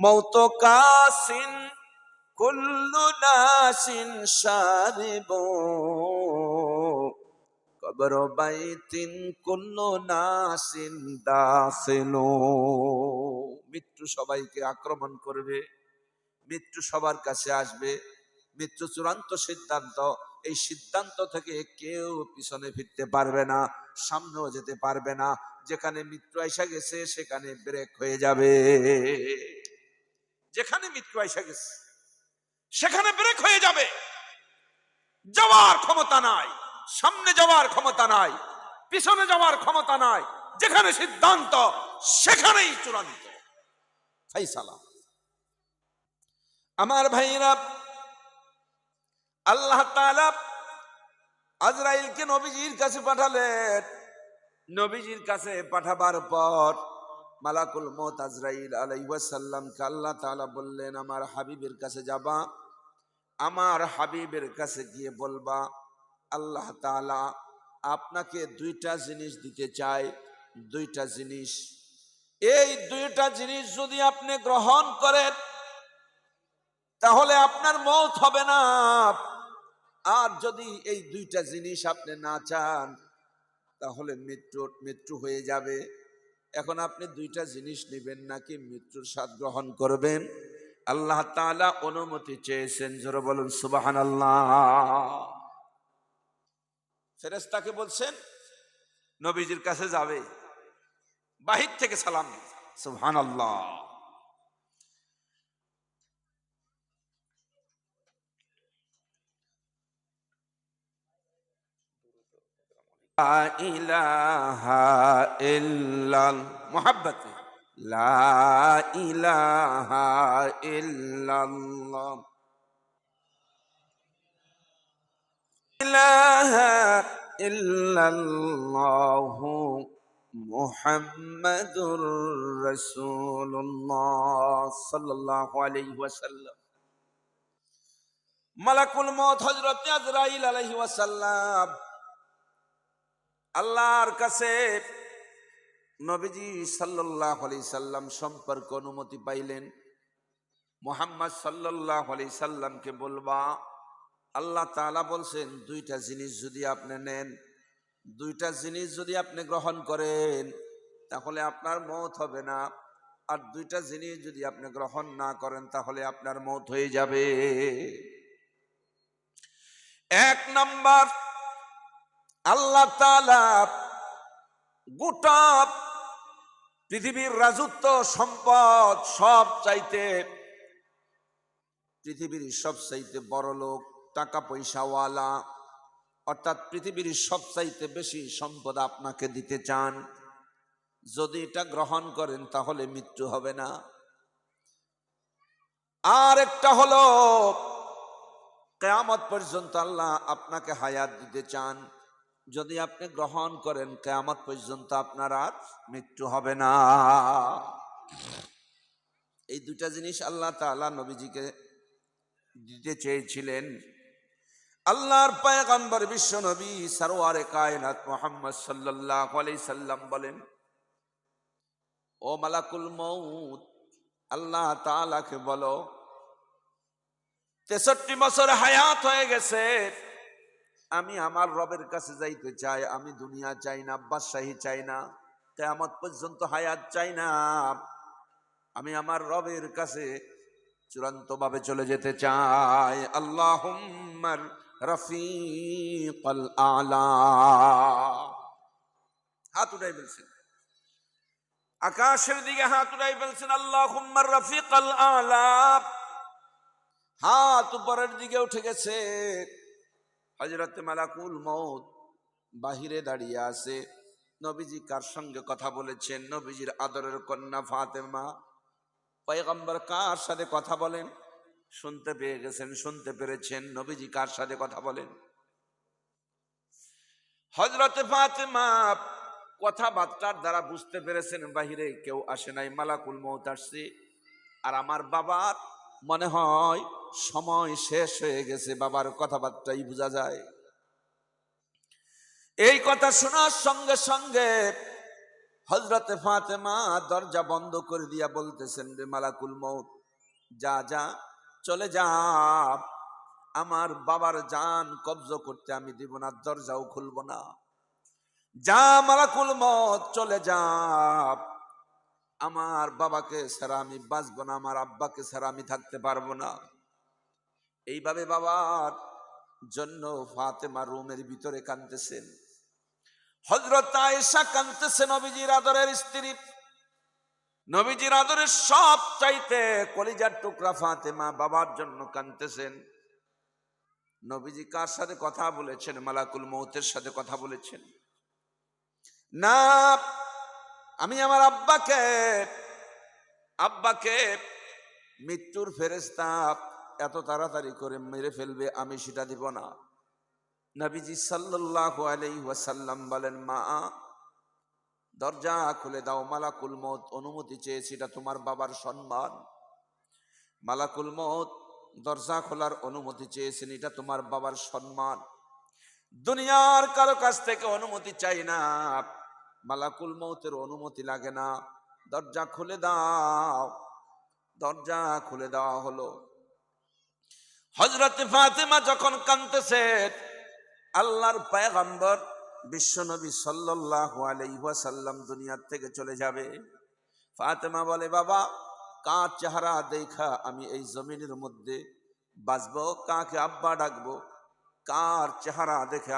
মৌত কাসিন কুল্লু নাসিন শারিবু কবর বাইতিন কুল্লু নাসিন দাখিলু। মৃত্যু সবাইকে আক্রমণ করবে, মৃত্যু সবার কাছে আসবে। মৃত্যু চূড়ান্ত সিদ্ধান্ত, এই সিদ্ধান্ত থেকে কেউ পিছনে ফিরতে পারবে না, সামনেও যেতে পারবে না। যেখানে মৃত্যু আইসা গেছে সেখানে ব্রেক হয়ে যাবে। যেখানে মৃত্যু আইসা গেছে সেখানে ব্রেক হয়ে যাবে। যাওয়ার ক্ষমতা নাই, সামনে যাওয়ার ক্ষমতা নাই, পিছনে যাওয়ার ক্ষমতা নাই। যেখানে সিদ্ধান্ত সেখানেই চূড়ান্ত ফাইসালা। আমার ভাইরা, আল্লাহ তাআলা আজরাইলকে নবীজির কাছে পাঠালেন। নবীজির কাছে পাঠাবার পর মালাকুল মউত আজরাইল আলাইহিস সালামকে আল্লাহ তাআলা বললেন, আমার হাবিবের কাছে যাবা, আমার হাবিবের কাছে গিয়ে বলবা আল্লাহ তাআলা আপনাকে দুইটা জিনিস দিতে চায়। দুইটা জিনিস, এই দুইটা জিনিস যদি আপনি গ্রহণ করেন তাহলে আপনার মওত হবে না। আর যদি এই দুইটা জিনিস আপনি না চান তাহলে মৃত্যু হয়ে যাবে। এখন আপনি দুইটা জিনিস নেবেন নাকি মৃত্যুর স্বাদ গ্রহণ করবেন? আল্লাহ তাআলা অনুমতি চেয়েছেন। জোরে বলুন সুবহানাল্লাহ। ফেরেশতাকে বলছেন নবীজির কাছে যাবে, বাহির থেকে সালাম দিবে। সুবহানাল্লাহ। লা ইলাহা ইল্লাল মুহাব্বতে লা ইলাহা ইল্লাল্লাহ ইলাহা ইল্লাল্লাহু মুহাম্মাদুর রাসূলুল্লাহ সাল্লাল্লাহু আলাইহি ওয়াসাল্লাম। মালাকুল মউত হযরত আজরাইল আলাইহি ওয়াসাল্লাম আল্লাহর কাছে নবীজি সাল্লাল্লাহু আলাইহি সাল্লাম সম্পর্কে অনুমতি পাইলেন। মুহাম্মদ সাল্লাল্লাহু আলাইহি সাল্লামকে বলবা আল্লাহ তাআলা বলছেন দুইটা জিনিস যদি আপনি নেন, দুইটা জিনিস যদি আপনি গ্রহণ করেন তাহলে আপনার মওত হবে না। আর দুইটা জিনিস যদি আপনি গ্রহণ না করেন তাহলে আপনার মওত হয়ে যাবে। এক নাম্বার, আল্লাহ তাআলা গোটা পৃথিবীর রাজত্ব সম্পদ সব চাইতে, পৃথিবীর সবচাইতে বড় লোক, টাকা পয়সাওয়ালা, অর্থাৎ পৃথিবীর সবচাইতে বেশি সম্পদ আপনাকে দিতে চান। যদি এটা গ্রহণ করেন তাহলে মৃত্যু হবে না। আর একটা হলো কিয়ামত পর্যন্ত আল্লাহ আপনাকে হায়াত দিতে চান। যদি আপনি গ্রহণ করেন কিয়ামত পর্যন্ত আপনার আর মৃত্যু হবে না। এই দুইটা জিনিস আল্লাহ তাআলা নবীজিকে দিতে চেয়েছিলেন। আল্লাহর পয়গম্বর বিশ্ব নবী সরওয়ারে কায়নাত মুহাম্মদ সাল্লাল্লাহু আলাইহি সাল্লাম বলেন, ও মালাকুল মউত, আল্লাহ তাআলাকে বলো 63 বছর হায়াত হয়ে গেছে, আমি আমার রবের কাছে যাইতে চাই। আমি দুনিয়া চাই না, বাদশাহী চাই না, কিয়ামত পর্যন্ত হায়াত চাই না। আমি আমার রবের কাছে চূড়ান্ত ভাবে চলে যেতে চাই। আল্লাহুম্মা রফিকাল আলা। হাত উঠাই বলছেন, আকাশের দিকে হাত উঠাই বলছেন আল্লাহুম্মা রফিকাল আলা। হাত উপরের দিকে উঠে গেছে। হযরত মালাকুল মউত বাহিরে দাঁড়িয়ে আছে। নবীজি কার সঙ্গে কথা বলেছেন? নবীজির আদরের কন্যা ফাতেমা। পয়গম্বর কার সাথে কথা বলেন শুনতে পেয়ে গেছেন, শুনতে পেরেছেন। নবীজি কার সাথে কথা বলেন? হযরত ফাতেমা কথাবার্তার দ্বারা বুঝতে পেরেছেন বাহিরে কেউ আসে নাই, মালাকুল মউত আসছে। আর আমার বাবার মনে হয় সময় শেষ হয়ে গেছে, বাবার কথাবার্তাই বোঝা যায়। এই কথা শোনার সঙ্গে সঙ্গে হযরতে ফাতেমা দরজা বন্ধ করে দিয়া বলতেছেন, রে মালাকুল মউত, যা যা চলে যা, আমার বাবার জান কবজ করতে আমি দিব না, দরজাও খুলবো না। যা মালাকুল মউত, চলে যা, আমার বাবাকে ছাড়া আমি বাঁচবো না, আমার আব্বাকে ছাড়া আমি থাকতে পারবো না। এইভাবে বাবার জন্য ফাতেমা রুমের ভিতরে কাঁদতেছেন। হযরত আয়েশা কাঁদতেছেন, নবীজির আদরের স্ত্রী, নবীজির আদরের সব চাইতে কলিজার টুকরা ফাতেমা বাবার জন্য কাঁদতেছেন। নবীজি কার সাথে কথা বলেছেন? মালাকুল মউতের সাথে কথা বলেছেন। না, আমি আমার আব্বাকে মৃত্যুর ফেরেশতা এত তাড়াতাড়ি করে মেরে ফেলবে, আমি সেটা দিব না। নবীজি সাল্লাল্লাহু আলাইহি ওয়াসাল্লাম বলেন, মা দরজা খুলে দাও, মালাকুল মউত অনুমতি চেয়েছে, এটা তোমার বাবার সম্মান। মালাকুল মউত দরজা খোলার অনুমতি চেয়েছেন, এটা তোমার বাবার সম্মান। দুনিয়ার কারো কাছ থেকে অনুমতি চাই না, মালাকুল মউতের অনুমতি লাগে না, দরজা খুলে দাও। দরজা খুলে দেওয়া হলো। হযরত ফাতেমা যখন কাঁদতেছেন, আল্লাহর পয়গম্বর বিশ্বনবী সাল্লাল্লাহু আলাইহি ওয়াসাল্লাম দুনিয়ার থেকে চলে যাবে। ফাতেমা বলে, বাবা কার চেহারা দেখা আমি এই জমিনের মধ্যে বাঁচবো? কাকে আব্বা ডাকবো? কার চেহারা দেখে